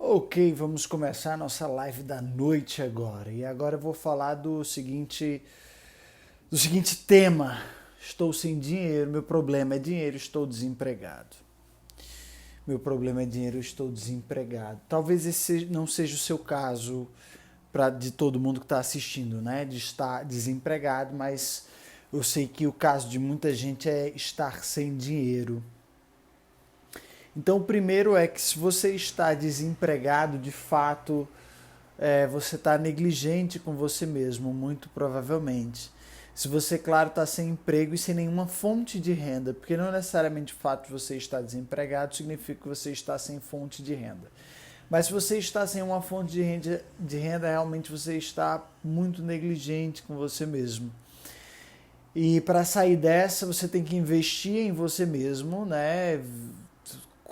Ok, vamos começar a nossa live da noite agora. E agora eu vou falar do seguinte tema. Estou sem dinheiro, meu problema é dinheiro, estou desempregado. Meu problema é dinheiro, estou desempregado. Talvez esse não seja o seu caso de todo mundo que está assistindo, né? De estar desempregado, mas eu sei que o caso de muita gente é estar sem dinheiro. Então, o primeiro é que se você está desempregado, de fato, você está negligente com você mesmo, muito provavelmente. Se você, claro, está sem emprego e sem nenhuma fonte de renda, porque não necessariamente o fato de você estar desempregado significa que você está sem fonte de renda. Mas se você está sem uma fonte de renda, realmente você está muito negligente com você mesmo. E para sair dessa, você tem que investir em você mesmo, né?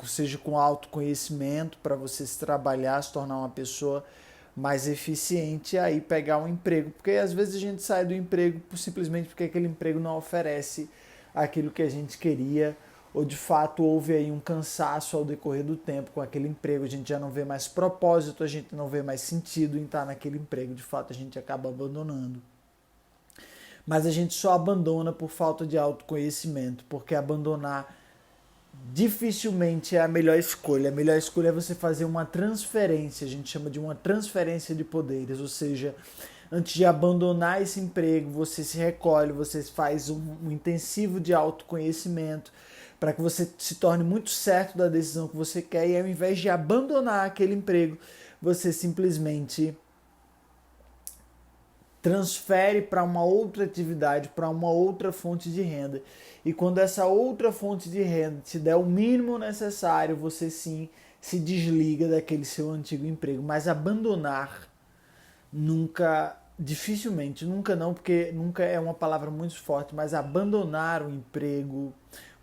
Seja com autoconhecimento, para você se trabalhar, se tornar uma pessoa mais eficiente e aí pegar um emprego. Porque às vezes a gente sai do emprego simplesmente porque aquele emprego não oferece aquilo que a gente queria, ou de fato houve aí um cansaço ao decorrer do tempo com aquele emprego, a gente já não vê mais propósito, a gente não vê mais sentido em estar naquele emprego, de fato a gente acaba abandonando. Mas a gente só abandona por falta de autoconhecimento, porque abandonar dificilmente é a melhor escolha. A melhor escolha é você fazer uma transferência, a gente chama de uma transferência de poderes, ou seja, antes de abandonar esse emprego, você se recolhe, você faz um intensivo de autoconhecimento para que você se torne muito certo da decisão que você quer e ao invés de abandonar aquele emprego, você simplesmente transfere para uma outra atividade, para uma outra fonte de renda. E quando essa outra fonte de renda te der o mínimo necessário, você sim se desliga daquele seu antigo emprego. Mas abandonar nunca, dificilmente, nunca não, porque nunca é uma palavra muito forte, mas abandonar um emprego,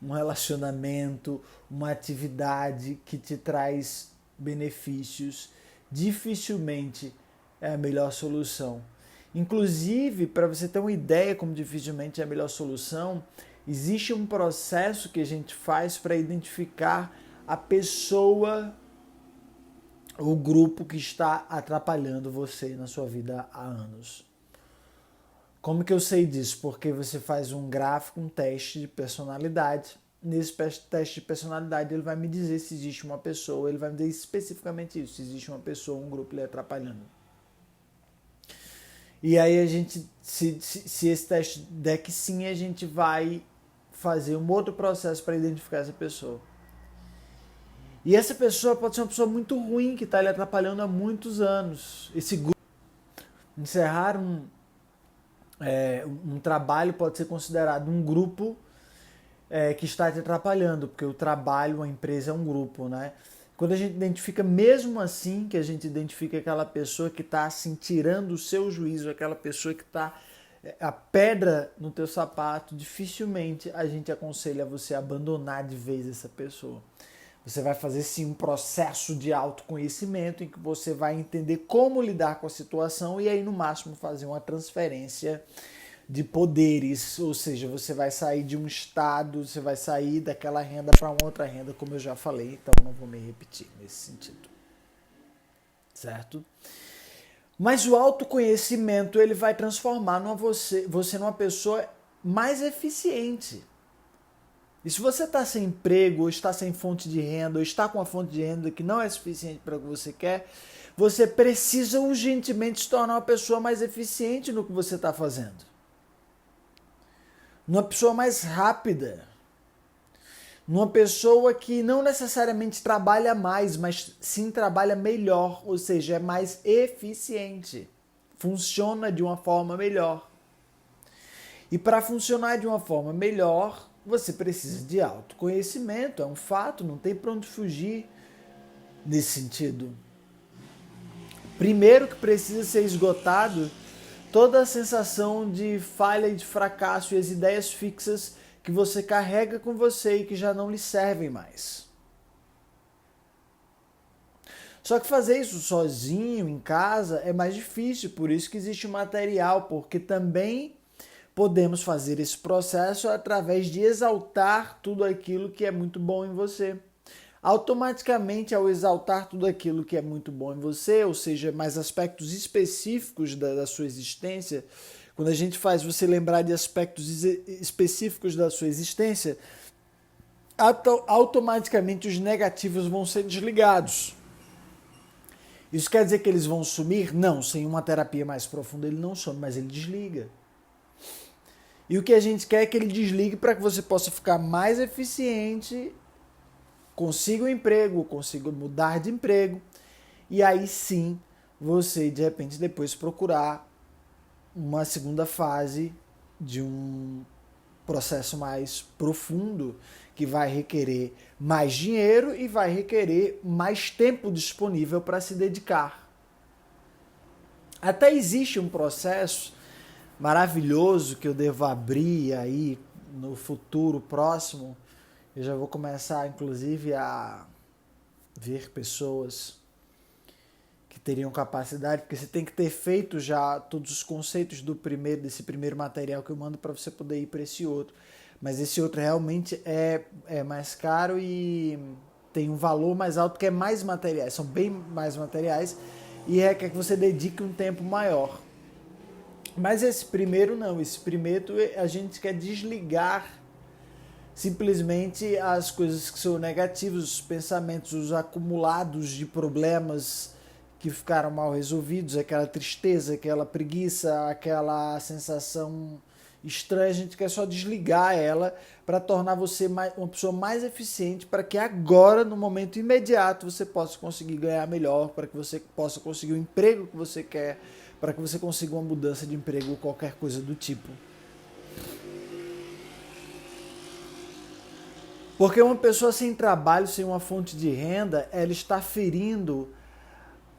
um relacionamento, uma atividade que te traz benefícios, dificilmente é a melhor solução. Inclusive, para você ter uma ideia como dificilmente é a melhor solução, existe um processo que a gente faz para identificar a pessoa, o grupo que está atrapalhando você na sua vida há anos. Como que eu sei disso? Porque você faz um gráfico, um teste de personalidade. Nesse teste de personalidade ele vai me dizer se existe uma pessoa, ele vai me dizer especificamente isso, se existe uma pessoa, um grupo lhe atrapalhando. E aí a gente, se esse teste der que sim, a gente vai fazer um outro processo para identificar essa pessoa. E essa pessoa pode ser uma pessoa muito ruim, que está lhe atrapalhando há muitos anos. Esse grupo, encerrar um trabalho pode ser considerado um grupo que está te atrapalhando, porque o trabalho, a empresa é um grupo, né? Quando a gente identifica, mesmo assim, que a gente identifica aquela pessoa que está assim, tirando o seu juízo, aquela pessoa que está a pedra no teu sapato, dificilmente a gente aconselha você a abandonar de vez essa pessoa. Você vai fazer sim um processo de autoconhecimento em que você vai entender como lidar com a situação e aí no máximo fazer uma transferência de poderes, ou seja, você vai sair de um estado, você vai sair daquela renda para uma outra renda, como eu já falei, então não vou me repetir nesse sentido. Certo? Mas o autoconhecimento ele vai transformar você numa pessoa mais eficiente. E se você está sem emprego, ou está sem fonte de renda, ou está com uma fonte de renda que não é suficiente para o que você quer, você precisa urgentemente se tornar uma pessoa mais eficiente no que você está fazendo. Uma pessoa mais rápida. Uma pessoa que não necessariamente trabalha mais, mas sim trabalha melhor, ou seja, é mais eficiente. Funciona de uma forma melhor. E para funcionar de uma forma melhor, você precisa de autoconhecimento, é um fato, não tem para onde fugir nesse sentido. Primeiro que precisa ser esgotado toda a sensação de falha e de fracasso e as ideias fixas que você carrega com você e que já não lhe servem mais. Só que fazer isso sozinho, em casa, é mais difícil, por isso que existe o material, porque também podemos fazer esse processo através de exaltar tudo aquilo que é muito bom em você. automaticamente, ao exaltar tudo aquilo que é muito bom em você, ou seja, mais aspectos específicos da sua existência, quando a gente faz você lembrar de aspectos específicos da sua existência, automaticamente os negativos vão ser desligados. Isso quer dizer que eles vão sumir? Não, sem uma terapia mais profunda ele não some, mas ele desliga. E o que a gente quer é que ele desligue para que você possa ficar mais eficiente, consiga um emprego, consiga mudar de emprego, e aí sim você de repente depois procurar uma segunda fase de um processo mais profundo que vai requerer mais dinheiro e vai requerer mais tempo disponível para se dedicar. Até existe um processo maravilhoso que eu devo abrir aí no futuro próximo. Eu já vou começar, inclusive, a ver pessoas que teriam capacidade, porque você tem que ter feito já todos os conceitos desse primeiro material que eu mando para você poder ir para esse outro. Mas esse outro realmente é mais caro e tem um valor mais alto, porque é mais materiais, são bem mais materiais e requer que você dedique um tempo maior. Mas esse primeiro não, esse primeiro a gente quer desligar simplesmente as coisas que são negativas, os pensamentos, os acumulados de problemas que ficaram mal resolvidos, aquela tristeza, aquela preguiça, aquela sensação estranha, a gente quer só desligar ela para tornar você uma pessoa mais eficiente, para que agora, no momento imediato, você possa conseguir ganhar melhor, para que você possa conseguir o emprego que você quer, para que você consiga uma mudança de emprego ou qualquer coisa do tipo. Porque uma pessoa sem trabalho, sem uma fonte de renda, ela está ferindo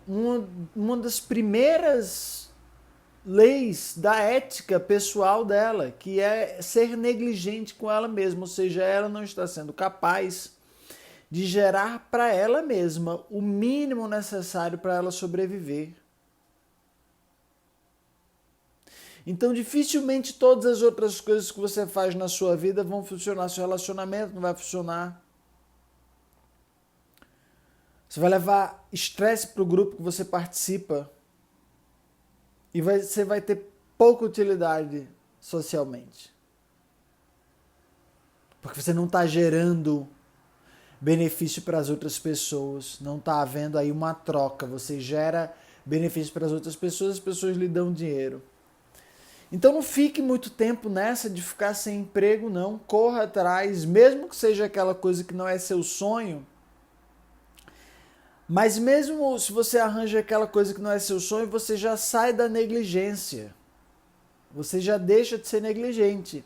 uma das primeiras leis da ética pessoal dela, que é ser negligente com ela mesma, ou seja, ela não está sendo capaz de gerar para ela mesma o mínimo necessário para ela sobreviver. Então, dificilmente todas as outras coisas que você faz na sua vida vão funcionar. Seu relacionamento não vai funcionar. Você vai levar estresse para o grupo que você participa. E você vai ter pouca utilidade socialmente. Porque você não está gerando benefício para as outras pessoas. Não está havendo aí uma troca. Você gera benefício para as outras pessoas lhe dão dinheiro. Então não fique muito tempo nessa de ficar sem emprego, não. Corra atrás, mesmo que seja aquela coisa que não é seu sonho. Mas mesmo se você arranja aquela coisa que não é seu sonho, você já sai da negligência. Você já deixa de ser negligente.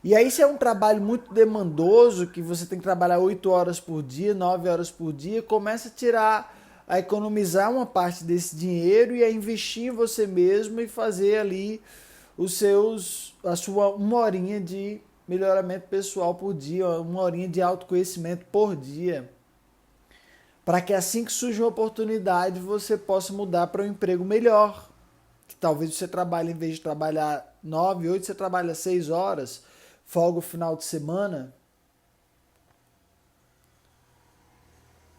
E aí se é um trabalho muito demandoso, que você tem que trabalhar 8 horas por dia, 9 horas por dia, começa a economizar uma parte desse dinheiro e a investir em você mesmo e fazer ali a sua uma horinha de melhoramento pessoal por dia, uma horinha de autoconhecimento por dia, para que assim que surge uma oportunidade você possa mudar para um emprego melhor, que talvez você trabalhe, em vez de trabalhar 9, 8, você trabalha 6 horas, folga o final de semana.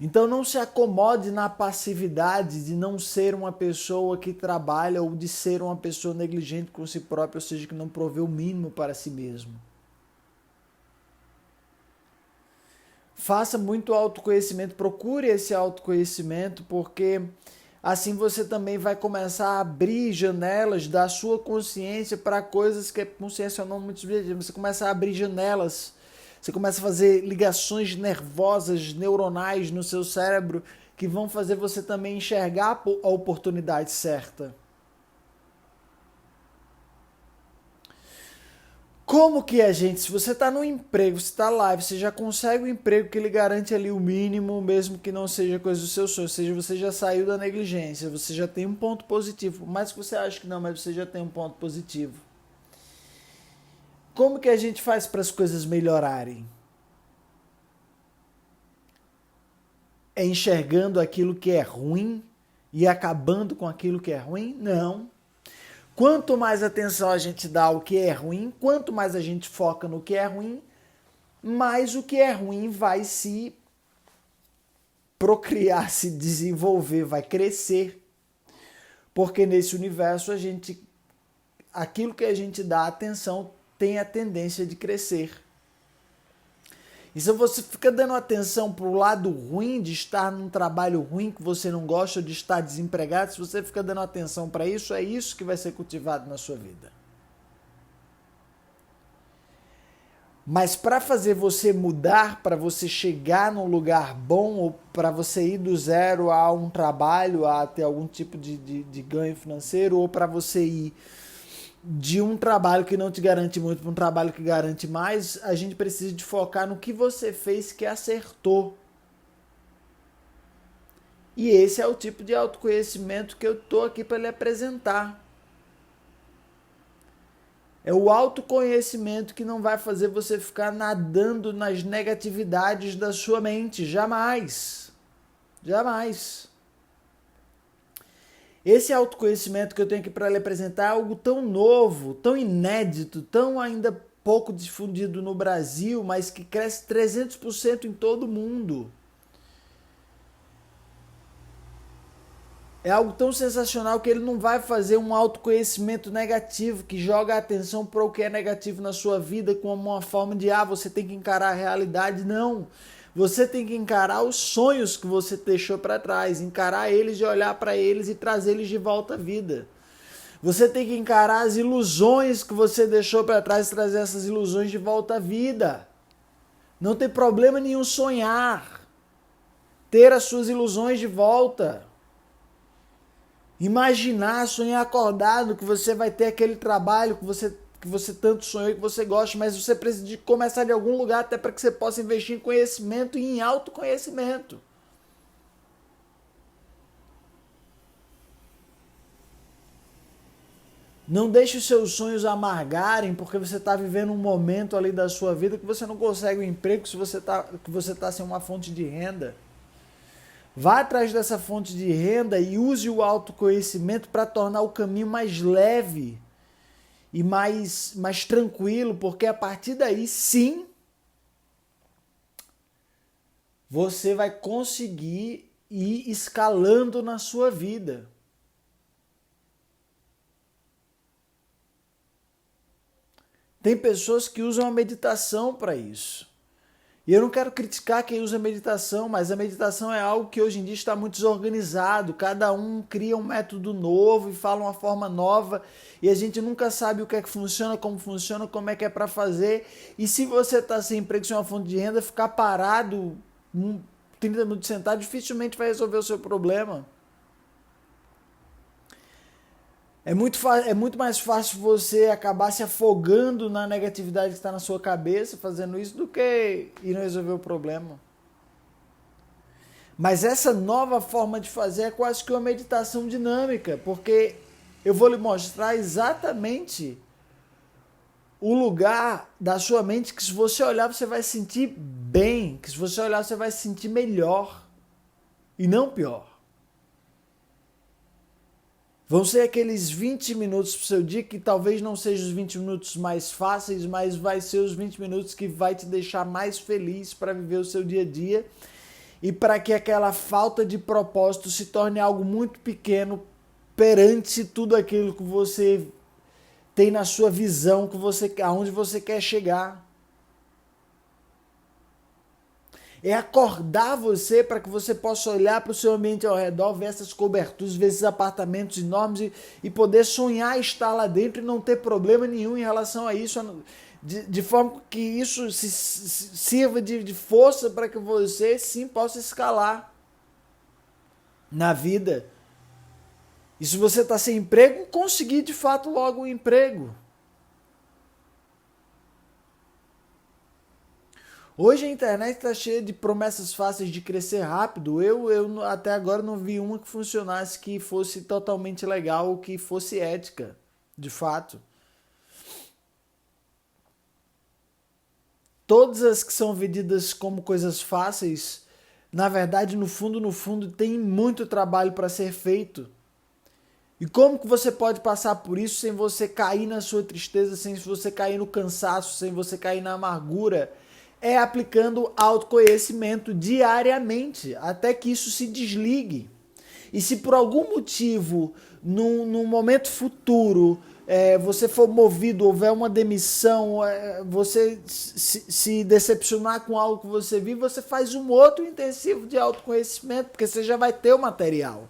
Então não se acomode na passividade de não ser uma pessoa que trabalha ou de ser uma pessoa negligente com si própria, ou seja, que não provê o mínimo para si mesmo. Faça muito autoconhecimento, procure esse autoconhecimento, porque assim você também vai começar a abrir janelas da sua consciência para coisas que a consciência não é muito subjetiva. Você começa a abrir janelas. Você começa a fazer ligações nervosas, neuronais no seu cérebro que vão fazer você também enxergar a oportunidade certa. Como que a gente, se você está no emprego, você está lá, você já consegue um emprego que lhe garante ali o mínimo, mesmo que não seja coisa do seu sonho, ou seja, você já saiu da negligência, você já tem um ponto positivo, por mais que você ache que não, mas você já tem um ponto positivo. Como que a gente faz para as coisas melhorarem? É enxergando aquilo que é ruim e acabando com aquilo que é ruim? Não. Quanto mais atenção a gente dá ao que é ruim, quanto mais a gente foca no que é ruim, mais o que é ruim vai se procriar, se desenvolver, vai crescer. Porque nesse universo aquilo que a gente dá atenção tem a tendência de crescer. E se você fica dando atenção para o lado ruim de estar num trabalho ruim que você não gosta, de estar desempregado, se você fica dando atenção para isso, é isso que vai ser cultivado na sua vida. Mas para fazer você mudar, para você chegar num lugar bom, ou para você ir do zero a um trabalho, a ter algum tipo de ganho financeiro, ou para você ir de um trabalho que não te garante muito para um trabalho que garante mais, a gente precisa de focar no que você fez que acertou. E esse é o tipo de autoconhecimento que eu estou aqui para lhe apresentar. É o autoconhecimento que não vai fazer você ficar nadando nas negatividades da sua mente. Jamais. Jamais. Esse autoconhecimento que eu tenho aqui para lhe apresentar é algo tão novo, tão inédito, tão ainda pouco difundido no Brasil, mas que cresce 300% em todo o mundo. É algo tão sensacional que ele não vai fazer um autoconhecimento negativo, que joga a atenção para o que é negativo na sua vida como uma forma de, você tem que encarar a realidade. Não. Você tem que encarar os sonhos que você deixou para trás, encarar eles e olhar para eles e trazê-los de volta à vida. Você tem que encarar as ilusões que você deixou para trás e trazer essas ilusões de volta à vida. Não tem problema nenhum sonhar, ter as suas ilusões de volta. Imaginar, sonhar acordado que você vai ter aquele trabalho que você tanto sonhou e que você gosta, mas você precisa de começar de algum lugar até para que você possa investir em conhecimento e em autoconhecimento. Não deixe os seus sonhos amargarem porque você está vivendo um momento ali da sua vida que você não consegue um emprego, que você está sem uma fonte de renda. Vá atrás dessa fonte de renda e use o autoconhecimento para tornar o caminho mais leve e mais tranquilo, porque a partir daí, sim, você vai conseguir ir escalando na sua vida. Tem pessoas que usam a meditação para isso. E eu não quero criticar quem usa meditação, mas a meditação é algo que hoje em dia está muito desorganizado. Cada um cria um método novo e fala uma forma nova e a gente nunca sabe o que é que funciona, como é que é para fazer. E se você está sem emprego, sem uma fonte de renda, ficar parado 30 minutos sentado dificilmente vai resolver o seu problema. É muito mais fácil você acabar se afogando na negatividade que está na sua cabeça fazendo isso do que ir resolver o problema. Mas essa nova forma de fazer é quase que uma meditação dinâmica, porque eu vou lhe mostrar exatamente o lugar da sua mente que se você olhar você vai se sentir bem, que se você olhar você vai se sentir melhor e não pior. Vão ser aqueles 20 minutos pro seu dia que talvez não sejam os 20 minutos mais fáceis, mas vai ser os 20 minutos que vai te deixar mais feliz para viver o seu dia a dia e para que aquela falta de propósito se torne algo muito pequeno perante tudo aquilo que você tem na sua visão, aonde você quer chegar. É acordar você para que você possa olhar para o seu ambiente ao redor, ver essas coberturas, ver esses apartamentos enormes e poder sonhar estar lá dentro e não ter problema nenhum em relação a isso, de forma que isso sirva de força para que você sim possa escalar na vida. E se você está sem emprego, conseguir de fato logo um emprego. Hoje a internet está cheia de promessas fáceis de crescer rápido. Eu até agora não vi uma que funcionasse, que fosse totalmente legal ou que fosse ética, de fato. Todas as que são vendidas como coisas fáceis, na verdade, no fundo, tem muito trabalho para ser feito. E como que você pode passar por isso sem você cair na sua tristeza, sem você cair no cansaço, sem você cair na amargura? é aplicando autoconhecimento diariamente, até que isso se desligue. E se por algum motivo, num momento futuro, você for movido, houver uma demissão, você se decepcionar com algo que você viu, você faz um outro intensivo de autoconhecimento, porque você já vai ter o material.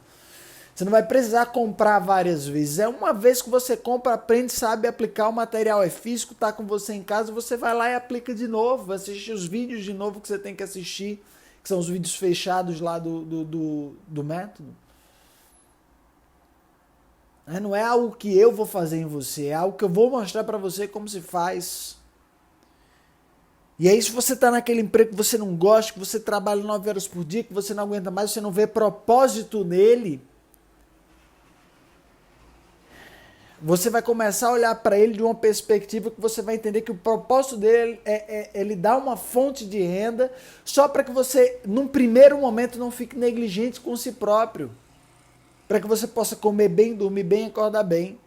Você não vai precisar comprar várias vezes. É uma vez que você compra, aprende, sabe aplicar, o material é físico, tá com você em casa, você vai lá e aplica de novo, assiste os vídeos de novo que você tem que assistir, que são os vídeos fechados lá do método. Não é algo que eu vou fazer em você, é algo que eu vou mostrar para você como se faz. E aí, se você está naquele emprego que você não gosta, que você trabalha 9 horas por dia, que você não aguenta mais, você não vê propósito nele, você vai começar a olhar para ele de uma perspectiva que você vai entender que o propósito dele é ele dar uma fonte de renda, só para que você, num primeiro momento, não fique negligente com si próprio. Para que você possa comer bem, dormir bem, acordar bem.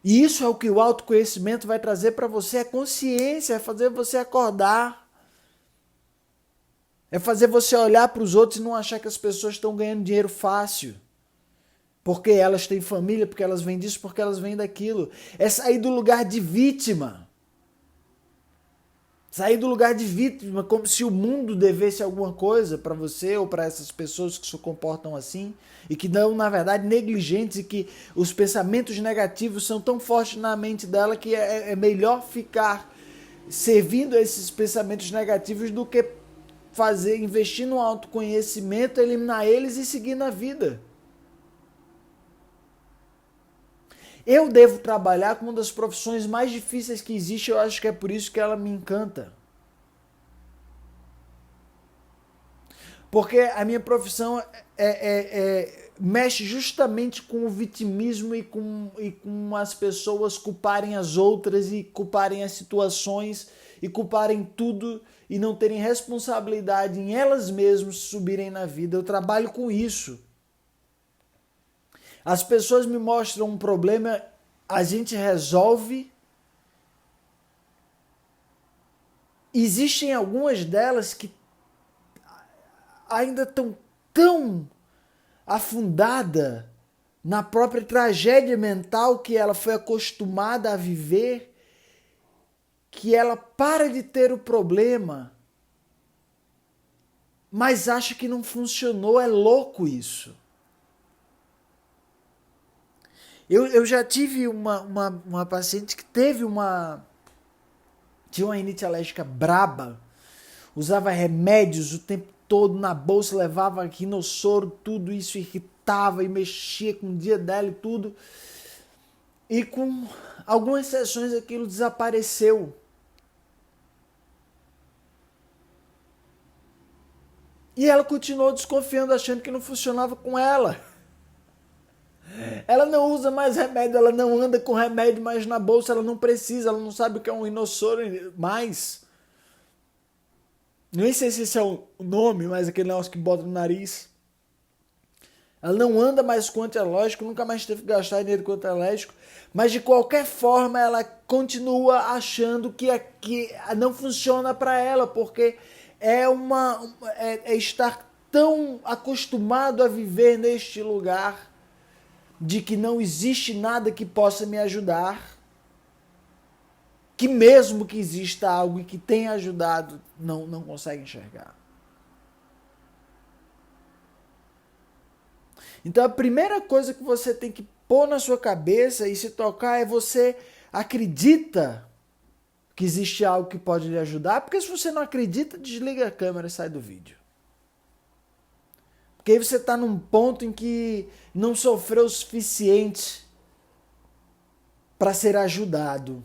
E isso é o que o autoconhecimento vai trazer para você, é consciência, é fazer você acordar. É fazer você olhar para os outros e não achar que as pessoas estão ganhando dinheiro fácil. Porque elas têm família, porque elas vêm disso, porque elas vêm daquilo. É sair do lugar de vítima. Sair do lugar de vítima, como se o mundo devesse alguma coisa para você ou para essas pessoas que se comportam assim e que não, na verdade, negligentes, e que os pensamentos negativos são tão fortes na mente dela que é melhor ficar servindo a esses pensamentos negativos do que investir no autoconhecimento, eliminar eles e seguir na vida. Eu devo trabalhar com uma das profissões mais difíceis que existe, eu acho que é por isso que ela me encanta. Porque a minha profissão mexe justamente com o vitimismo e com as pessoas culparem as outras e culparem as situações e culparem tudo e não terem responsabilidade em elas mesmas subirem na vida. Eu trabalho com isso. As pessoas me mostram um problema, a gente resolve. Existem algumas delas que ainda estão tão afundada na própria tragédia mental que ela foi acostumada a viver, que ela para de ter o problema, mas acha que não funcionou. É louco isso. Eu já tive uma paciente que tinha uma rinite alérgica braba, usava remédios o tempo todo na bolsa, levava rinossoro, tudo isso irritava e mexia com o dia dela e tudo. E com algumas sessões aquilo desapareceu. E ela continuou desconfiando, achando que não funcionava com ela. Ela não usa mais remédio, ela não anda com remédio mais na bolsa, ela não precisa, ela não sabe o que é um rinossoro mais. Nem sei se esse é o nome, mas aquele negócio que bota no nariz. Ela não anda mais com antialérgico, nunca mais teve que gastar dinheiro com antialérgico, mas de qualquer forma ela continua achando que não funciona para ela, porque é estar tão acostumado a viver neste lugar de que não existe nada que possa me ajudar, que mesmo que exista algo que tenha ajudado, não consegue enxergar. Então a primeira coisa que você tem que pôr na sua cabeça e se tocar é: você acredita que existe algo que pode lhe ajudar? Porque se você não acredita, desliga a câmera e sai do vídeo. Porque aí você está num ponto em que não sofreu o suficiente para ser ajudado.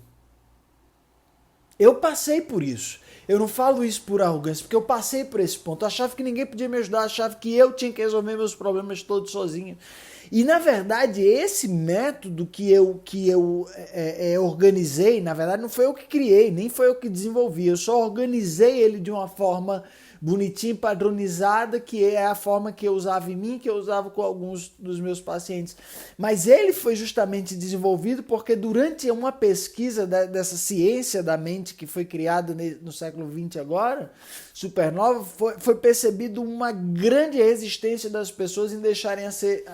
Eu passei por isso. Eu não falo isso por arrogância, porque eu passei por esse ponto. Eu achava que ninguém podia me ajudar, eu achava que eu tinha que resolver meus problemas todos sozinho. E, na verdade, esse método que eu organizei, na verdade, não foi eu que criei, nem foi eu que desenvolvi. Eu só organizei ele de uma forma bonitinha, padronizada, que é a forma que eu usava em mim, que eu usava com alguns dos meus pacientes. Mas ele foi justamente desenvolvido porque durante uma pesquisa dessa ciência da mente que foi criada no século XX agora, supernova, foi percebido uma grande resistência das pessoas em deixarem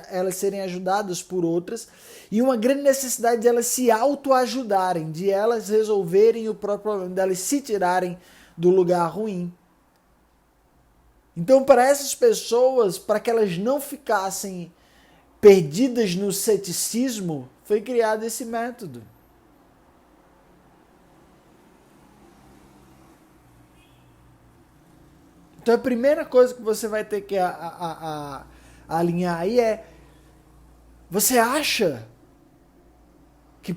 elas serem ajudadas por outras e uma grande necessidade de elas se autoajudarem, de elas resolverem o próprio problema, de elas se tirarem do lugar ruim. Então, para essas pessoas, para que elas não ficassem perdidas no ceticismo, foi criado esse método. Então, a primeira coisa que você vai ter que alinhar aí é: você acha que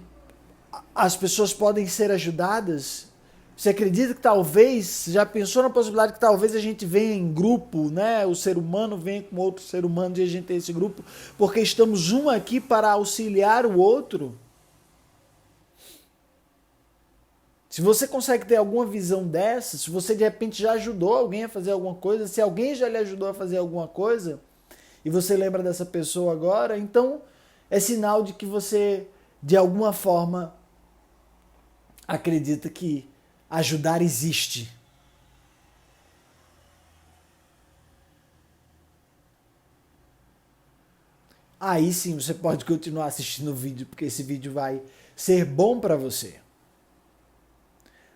as pessoas podem ser ajudadas? Você acredita que talvez, já pensou na possibilidade que talvez a gente venha em grupo, né? O ser humano venha com outro ser humano e a gente tem esse grupo, porque estamos um aqui para auxiliar o outro? Se você consegue ter alguma visão dessa, se você de repente já ajudou alguém a fazer alguma coisa, se alguém já lhe ajudou a fazer alguma coisa, e você lembra dessa pessoa agora, então é sinal de que você, de alguma forma, acredita que ajudar existe. Aí sim você pode continuar assistindo o vídeo, porque esse vídeo vai ser bom para você.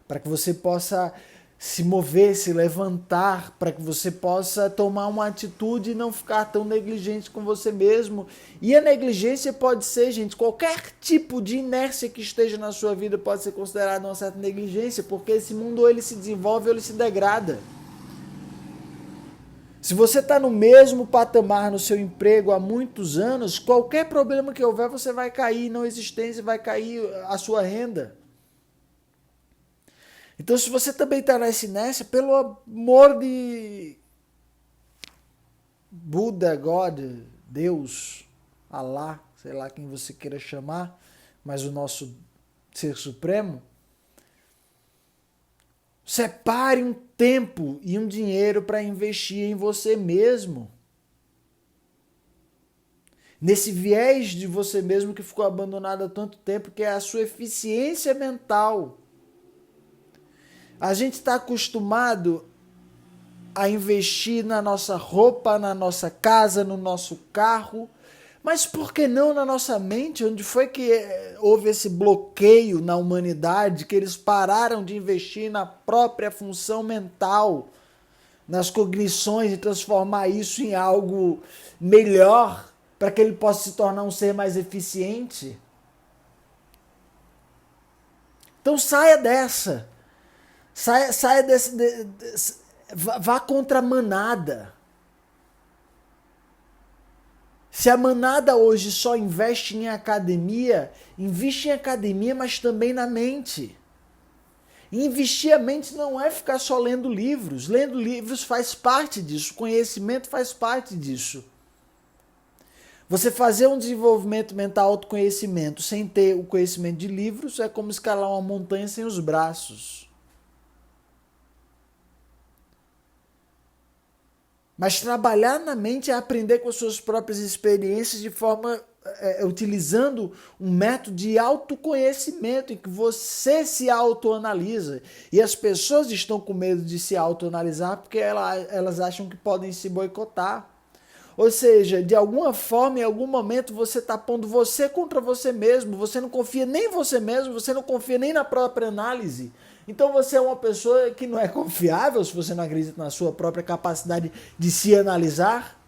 Para que você possa se mover, se levantar, para que você possa tomar uma atitude e não ficar tão negligente com você mesmo. E a negligência pode ser, gente, qualquer tipo de inércia que esteja na sua vida pode ser considerada uma certa negligência, porque esse mundo ou ele se desenvolve ou ele se degrada. Se você está no mesmo patamar no seu emprego há muitos anos, qualquer problema que houver, você vai cair na existência, vai cair a sua renda. Então, se você também está nessa inércia, pelo amor de Buda, God, Deus, Alá, sei lá quem você queira chamar, mas o nosso Ser Supremo, separe um tempo e um dinheiro para investir em você mesmo. Nesse viés de você mesmo que ficou abandonado há tanto tempo, que é a sua eficiência mental. A gente está acostumado a investir na nossa roupa, na nossa casa, no nosso carro, mas por que não na nossa mente? Onde foi que houve esse bloqueio na humanidade, que eles pararam de investir na própria função mental, nas cognições, e transformar isso em algo melhor, para que ele possa se tornar um ser mais eficiente? Então saia dessa. Saia vá contra a manada. Se a manada hoje só investe em academia, investe em academia, mas também na mente. E investir a mente não é ficar só lendo livros. Lendo livros faz parte disso, conhecimento faz parte disso. Você fazer um desenvolvimento mental, autoconhecimento, sem ter o conhecimento de livros, é como escalar uma montanha sem os braços. Mas trabalhar na mente é aprender com as suas próprias experiências de forma, utilizando um método de autoconhecimento, em que você se autoanalisa. E as pessoas estão com medo de se autoanalisar porque elas acham que podem se boicotar. Ou seja, de alguma forma, em algum momento, você está pondo você contra você mesmo. Você não confia nem em você mesmo, você não confia nem na própria análise. Então você é uma pessoa que não é confiável se você não acredita na sua própria capacidade de se analisar.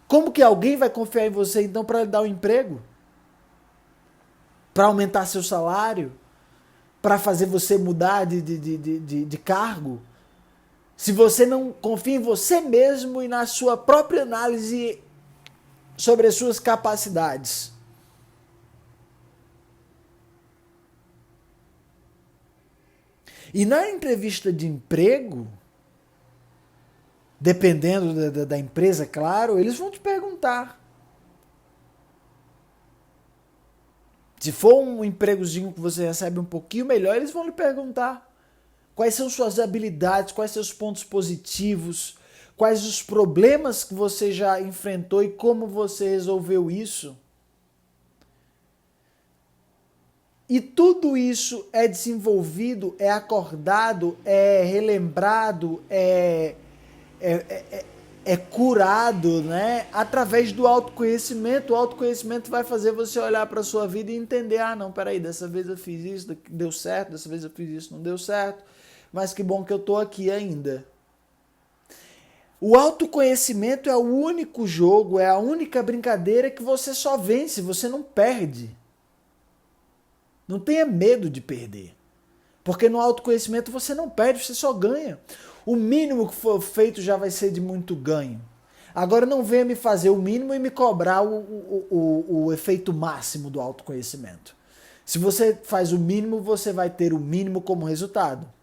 Como que alguém vai confiar em você então para lhe dar um emprego? Para aumentar seu salário? Para fazer você mudar de cargo? Se você não confia em você mesmo e na sua própria análise sobre as suas capacidades. E na entrevista de emprego, dependendo da empresa, claro, eles vão te perguntar. Se for um empregozinho que você recebe um pouquinho melhor, eles vão lhe perguntar: Quais são suas habilidades, quais seus pontos positivos, quais os problemas que você já enfrentou e como você resolveu isso. E tudo isso é desenvolvido, é acordado, é relembrado, é curado, né? Através do autoconhecimento. O autoconhecimento vai fazer você olhar para a sua vida e entender, não, peraí, dessa vez eu fiz isso, deu certo, dessa vez eu fiz isso, não deu certo, mas que bom que eu estou aqui ainda. O autoconhecimento é o único jogo, é a única brincadeira que você só vence, você não perde. Não tenha medo de perder. Porque no autoconhecimento você não perde, você só ganha. O mínimo que for feito já vai ser de muito ganho. Agora não venha me fazer o mínimo e me cobrar o efeito máximo do autoconhecimento. Se você faz o mínimo, você vai ter o mínimo como resultado.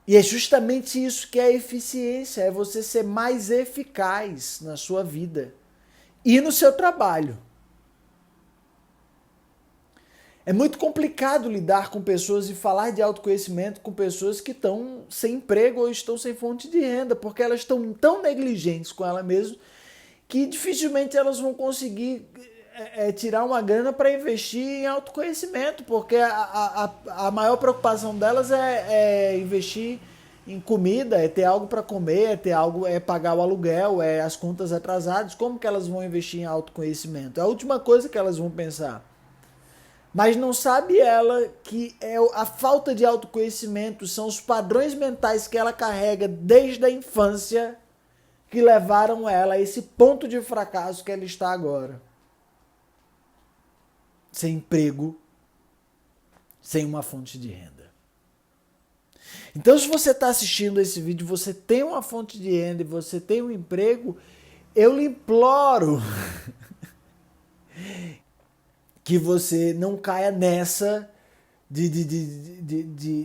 E é justamente isso que é a eficiência, é você ser mais eficaz na sua vida e no seu trabalho. É muito complicado lidar com pessoas e falar de autoconhecimento com pessoas que estão sem emprego ou estão sem fonte de renda, porque elas estão tão negligentes com elas mesmas que dificilmente elas vão conseguir tirar uma grana para investir em autoconhecimento, porque a maior preocupação delas é investir em comida, é ter algo para comer, é ter algo, é pagar o aluguel, é as contas atrasadas. Como que elas vão investir em autoconhecimento? É a última coisa que elas vão pensar. Mas não sabe ela que a falta de autoconhecimento são os padrões mentais que ela carrega desde a infância que levaram ela a esse ponto de fracasso que ela está agora. Sem emprego, sem uma fonte de renda. Então, se você está assistindo esse vídeo, você tem uma fonte de renda e você tem um emprego, eu lhe imploro que você não caia nessa de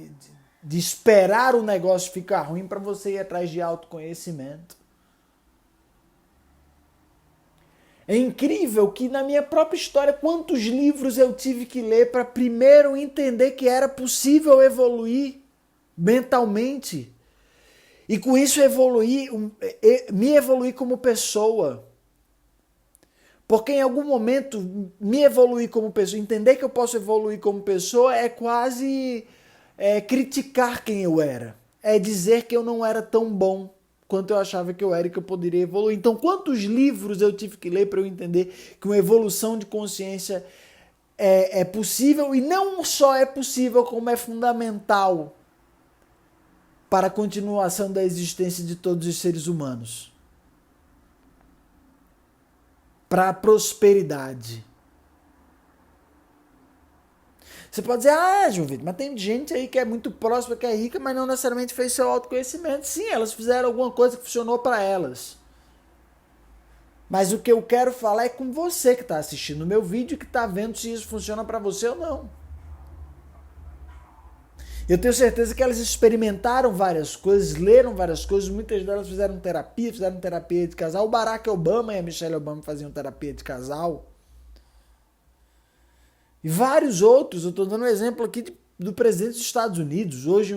esperar o negócio ficar ruim para você ir atrás de autoconhecimento. É incrível que na minha própria história, quantos livros eu tive que ler para primeiro entender que era possível evoluir mentalmente. E com isso me evoluir como pessoa. Porque em algum momento, me evoluir como pessoa, entender que eu posso evoluir como pessoa é quase criticar quem eu era. É dizer que eu não era tão bom quanto eu achava que eu era e que eu poderia evoluir. Então, quantos livros eu tive que ler para eu entender que uma evolução de consciência é possível, e não só é possível, como é fundamental para a continuação da existência de todos os seres humanos. Para a prosperidade. Você pode dizer, João Vitor, mas tem gente aí que é muito próspera, que é rica, mas não necessariamente fez seu autoconhecimento. Sim, elas fizeram alguma coisa que funcionou para elas. Mas o que eu quero falar é com você que está assistindo o meu vídeo e que está vendo se isso funciona para você ou não. Eu tenho certeza que elas experimentaram várias coisas, leram várias coisas, muitas delas fizeram terapia de casal. O Barack Obama e a Michelle Obama faziam terapia de casal. E vários outros, eu estou dando um exemplo aqui do presidente dos Estados Unidos, hoje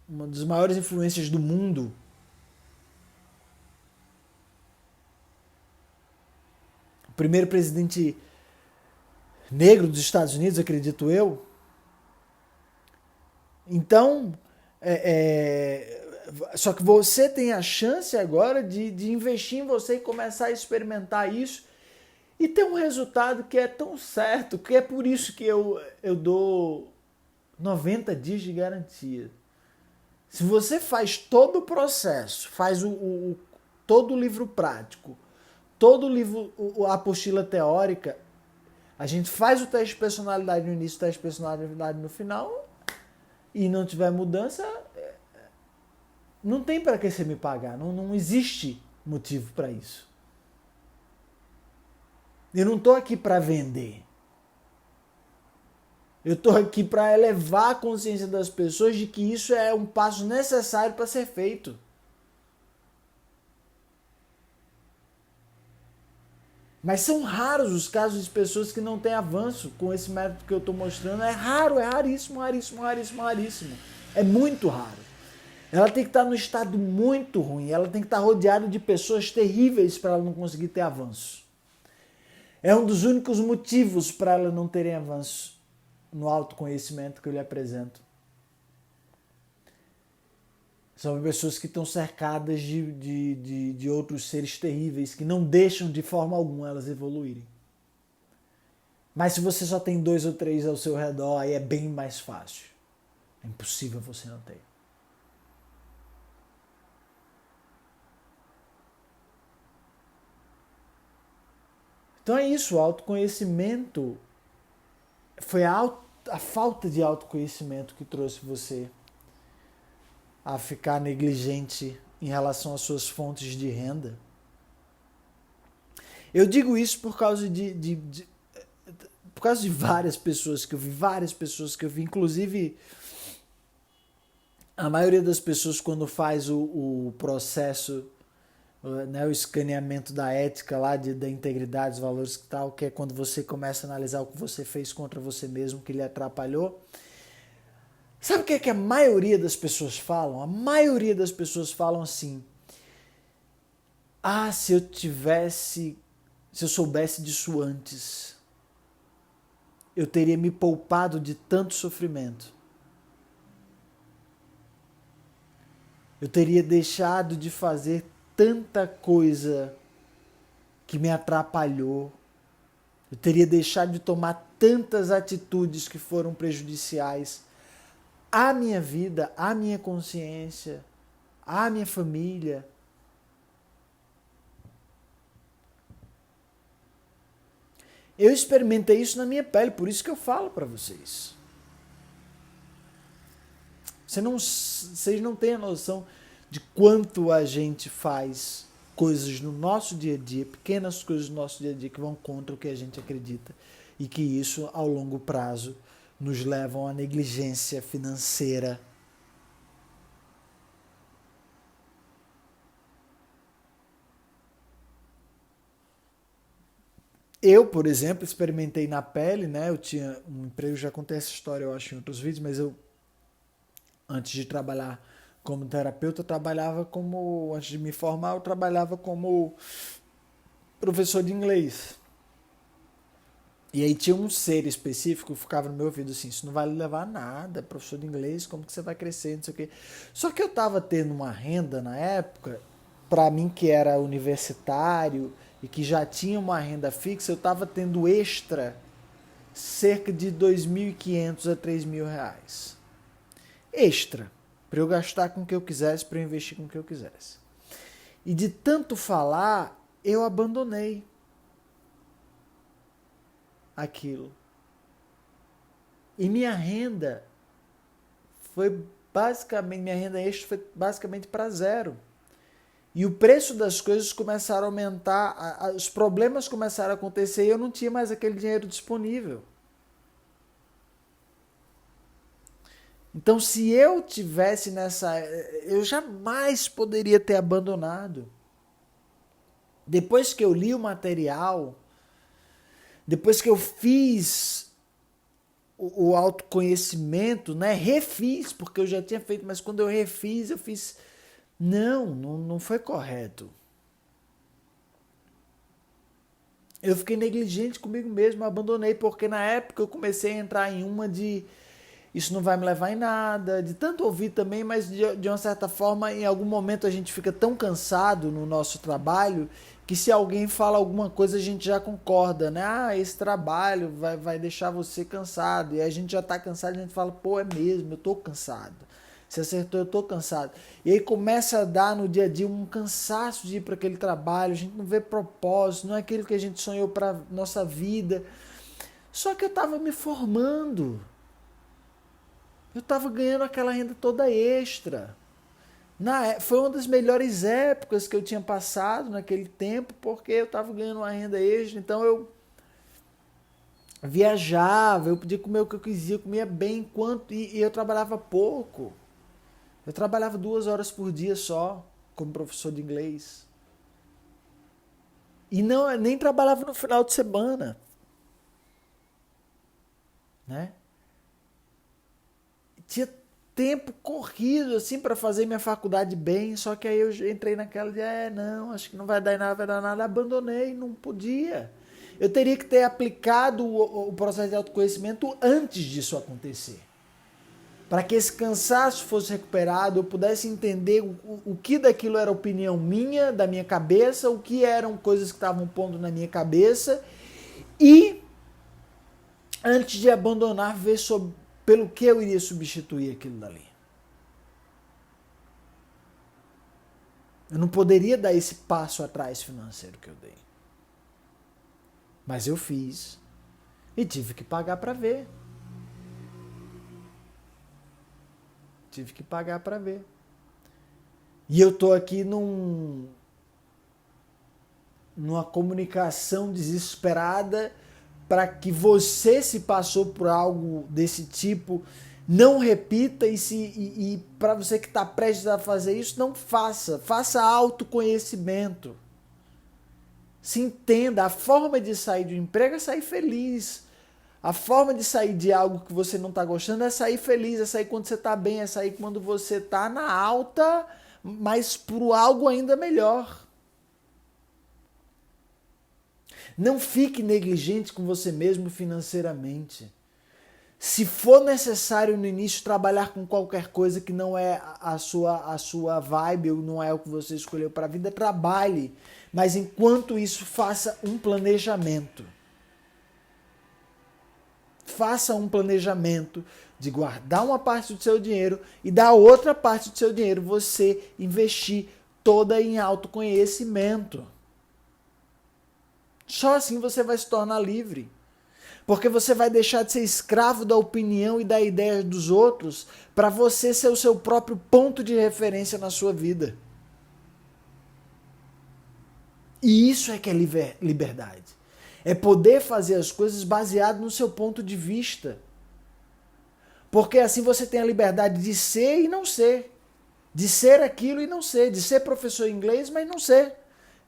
uma das maiores influências do mundo. O primeiro presidente negro dos Estados Unidos, acredito eu. Então, só que você tem a chance agora de investir em você e começar a experimentar isso e ter um resultado que é tão certo, que é por isso que eu dou 90 dias de garantia. Se você faz todo o processo, faz todo o livro prático, todo o livro, a apostila teórica, a gente faz o teste de personalidade no início, o teste de personalidade no final, e não tiver mudança, não tem para que você me pagar, não existe motivo para isso. Eu não estou aqui para vender. Eu estou aqui para elevar a consciência das pessoas de que isso é um passo necessário para ser feito. Mas são raros os casos de pessoas que não têm avanço com esse método que eu estou mostrando. É raro, é raríssimo, raríssimo, raríssimo, raríssimo. É muito raro. Ela tem que estar num estado muito ruim, ela tem que estar rodeada de pessoas terríveis para ela não conseguir ter avanço. É um dos únicos motivos para ela não terem avanço no autoconhecimento que eu lhe apresento. São pessoas que estão cercadas de outros seres terríveis que não deixam de forma alguma elas evoluírem. Mas se você só tem 2 ou 3 ao seu redor, aí é bem mais fácil. É impossível você não ter. Então é isso, o autoconhecimento foi a falta de autoconhecimento que trouxe você a ficar negligente em relação às suas fontes de renda. Eu digo isso por causa por causa de várias pessoas que eu vi, inclusive a maioria das pessoas quando faz o processo, né, o escaneamento da ética lá, da integridade, dos valores e tal, que é quando você começa a analisar o que você fez contra você mesmo, que lhe atrapalhou. Sabe o que é que a maioria das pessoas falam? A maioria das pessoas falam assim: ah, se eu soubesse disso antes, eu teria me poupado de tanto sofrimento. Eu teria deixado de fazer tanta coisa que me atrapalhou. Eu teria deixado de tomar tantas atitudes que foram prejudiciais à minha vida, à minha consciência, à minha família. Eu experimentei isso na minha pele, por isso que eu falo para vocês. Vocês não têm a noção de quanto a gente faz coisas no nosso dia a dia, pequenas coisas no nosso dia a dia que vão contra o que a gente acredita e que isso, ao longo prazo, nos levam à negligência financeira. Eu, por exemplo, experimentei na pele, né? Eu tinha um emprego, já contei essa história, eu acho, em outros vídeos, mas eu, antes de trabalhar como terapeuta, eu trabalhava como, antes de me formar, eu trabalhava como professor de inglês. E aí tinha um ser específico que ficava no meu ouvido assim: isso não vai levar a nada, professor de inglês, como que você vai crescer, não sei o quê. Só que eu estava tendo uma renda na época, para mim que era universitário e que já tinha uma renda fixa, eu estava tendo extra cerca de 2.500 a 3.000 reais. Extra, para eu gastar com o que eu quisesse, para eu investir com o que eu quisesse. E de tanto falar, eu abandonei aquilo. E minha renda minha renda extra foi basicamente para zero. E o preço das coisas começaram a aumentar, os problemas começaram a acontecer e eu não tinha mais aquele dinheiro disponível. Então, se eu tivesse eu jamais poderia ter abandonado. Depois que eu li o material, depois que eu fiz o autoconhecimento, né? Refiz, porque eu já tinha feito, mas quando eu fiz. Não foi correto. Eu fiquei negligente comigo mesmo, abandonei, porque na época eu comecei a entrar em uma de isso não vai me levar em nada, de tanto ouvir também, mas de uma certa forma, em algum momento a gente fica tão cansado no nosso trabalho que se alguém fala alguma coisa a gente já concorda, né? Ah, esse trabalho vai deixar você cansado. E a gente já tá cansado e a gente fala, pô, é mesmo, eu tô cansado. Você acertou, eu tô cansado. E aí começa a dar no dia a dia um cansaço de ir para aquele trabalho, a gente não vê propósito, não é aquilo que a gente sonhou para nossa vida. Só que eu tava me formando. Eu estava ganhando aquela renda toda extra. Foi uma das melhores épocas que eu tinha passado naquele tempo, porque eu estava ganhando uma renda extra, então eu viajava, eu podia comer o que eu quisia, eu comia bem, e eu trabalhava pouco. Eu trabalhava 2 horas por dia só, como professor de inglês. E não, nem trabalhava no final de semana, né? Tinha tempo corrido assim para fazer minha faculdade bem, só que aí eu entrei naquela de, não, acho que não vai dar nada, vai dar nada, abandonei, não podia. Eu teria que ter aplicado o processo de autoconhecimento antes disso acontecer. Para que esse cansaço fosse recuperado, eu pudesse entender o que daquilo era opinião minha, da minha cabeça, o que eram coisas que estavam pondo na minha cabeça, e antes de abandonar, ver pelo que eu iria substituir aquilo dali. Eu não poderia dar esse passo atrás financeiro que eu dei. Mas eu fiz e tive que pagar para ver. Tive que pagar para ver. E eu tô aqui numa comunicação desesperada para que você, se passou por algo desse tipo, não repita, e para você que está prestes a fazer isso, não faça. Faça autoconhecimento. Se entenda. A forma de sair do emprego é sair feliz. A forma de sair de algo que você não está gostando é sair feliz, é sair quando você está bem, é sair quando você está na alta, mas por algo ainda melhor. Não fique negligente com você mesmo financeiramente. Se for necessário no início trabalhar com qualquer coisa que não é a sua vibe ou não é o que você escolheu para a vida, trabalhe. Mas enquanto isso, faça um planejamento. Faça um planejamento de guardar uma parte do seu dinheiro e da outra parte do seu dinheiro você investir toda em autoconhecimento. Só assim você vai se tornar livre. Porque você vai deixar de ser escravo da opinião e da ideia dos outros para você ser o seu próprio ponto de referência na sua vida. E isso é que é liberdade. É poder fazer as coisas baseado no seu ponto de vista. Porque assim você tem a liberdade de ser e não ser. De ser aquilo e não ser. De ser professor de inglês, mas não ser.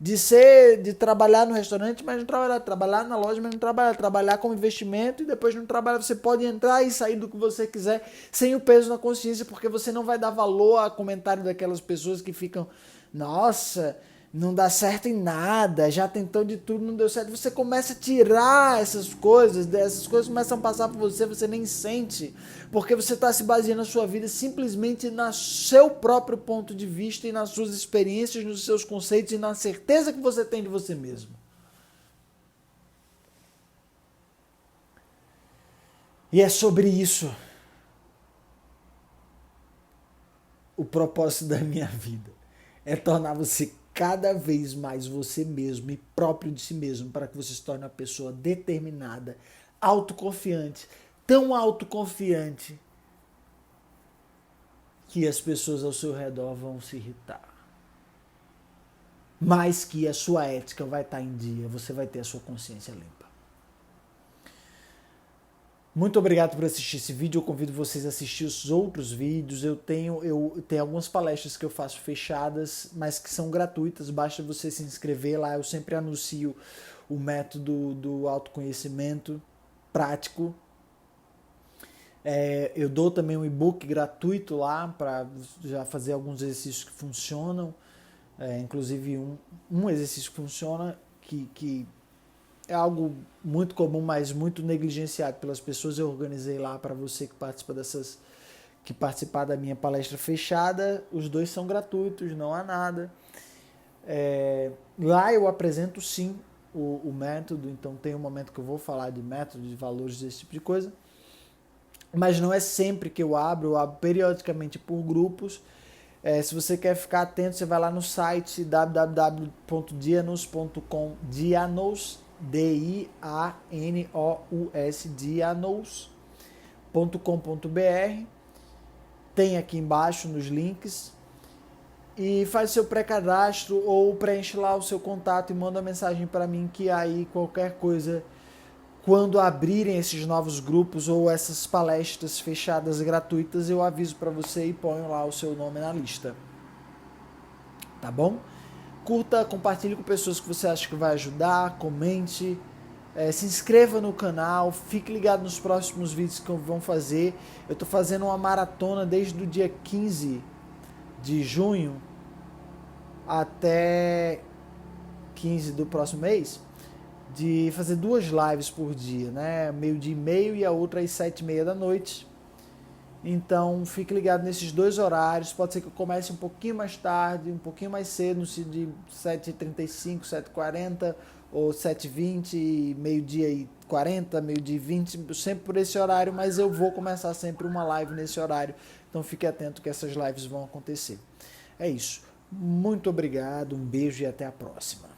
De trabalhar no restaurante, mas não trabalhar. Trabalhar na loja, mas não trabalhar. Trabalhar como investimento e depois não trabalhar. Você pode entrar e sair do que você quiser sem o peso na consciência, porque você não vai dar valor a comentário daquelas pessoas que ficam, nossa, não dá certo em nada, já tentou de tudo, não deu certo. Você começa a tirar essas coisas começam a passar por você, você nem sente, porque você está se baseando na sua vida simplesmente no seu próprio ponto de vista e nas suas experiências, nos seus conceitos e na certeza que você tem de você mesmo. E é sobre isso o propósito da minha vida. É tornar você cada vez mais você mesmo e próprio de si mesmo, para que você se torne uma pessoa determinada, autoconfiante, tão autoconfiante que as pessoas ao seu redor vão se irritar. Mas que a sua ética vai estar em dia, você vai ter a sua consciência limpa. Muito obrigado por assistir esse vídeo. Eu convido vocês a assistir os outros vídeos. Eu tenho algumas palestras que eu faço fechadas, mas que são gratuitas. Basta você se inscrever lá. Eu sempre anuncio o método do autoconhecimento prático. Eu dou também um e-book gratuito lá para já fazer alguns exercícios que funcionam. Inclusive um exercício que funciona, que é algo muito comum, mas muito negligenciado pelas pessoas. Eu organizei lá para você que participar da minha palestra fechada. Os dois são gratuitos, não há nada. Lá eu apresento sim o método, então tem um momento que eu vou falar de método, de valores, desse tipo de coisa. Mas não é sempre que eu abro periodicamente por grupos. Se você quer ficar atento, você vai lá no site www.dianos.com, Dianos, D-I-A-N-O-U-S, dianos.com.br. Tem aqui embaixo nos links. E faz seu pré-cadastro ou preenche lá o seu contato e manda uma mensagem para mim, que aí qualquer coisa, quando abrirem esses novos grupos ou essas palestras fechadas gratuitas, eu aviso para você e ponho lá o seu nome na lista. Tá bom? Curta, compartilhe com pessoas que você acha que vai ajudar, comente, se inscreva no canal, fique ligado nos próximos vídeos que vão fazer. Eu estou fazendo uma maratona desde o dia 15 de junho até 15 do próximo mês, de fazer 2 lives por dia, né? 12:30 e a outra às 7:30 da noite. Então, fique ligado nesses 2 horários. Pode ser que eu comece um pouquinho mais tarde, um pouquinho mais cedo, no sentido de 7h35, 7h40, ou 7h20, meio-dia e 40, meio-dia e 20, sempre por esse horário, mas eu vou começar sempre uma live nesse horário. Então, fique atento que essas lives vão acontecer. É isso. Muito obrigado, um beijo e até a próxima.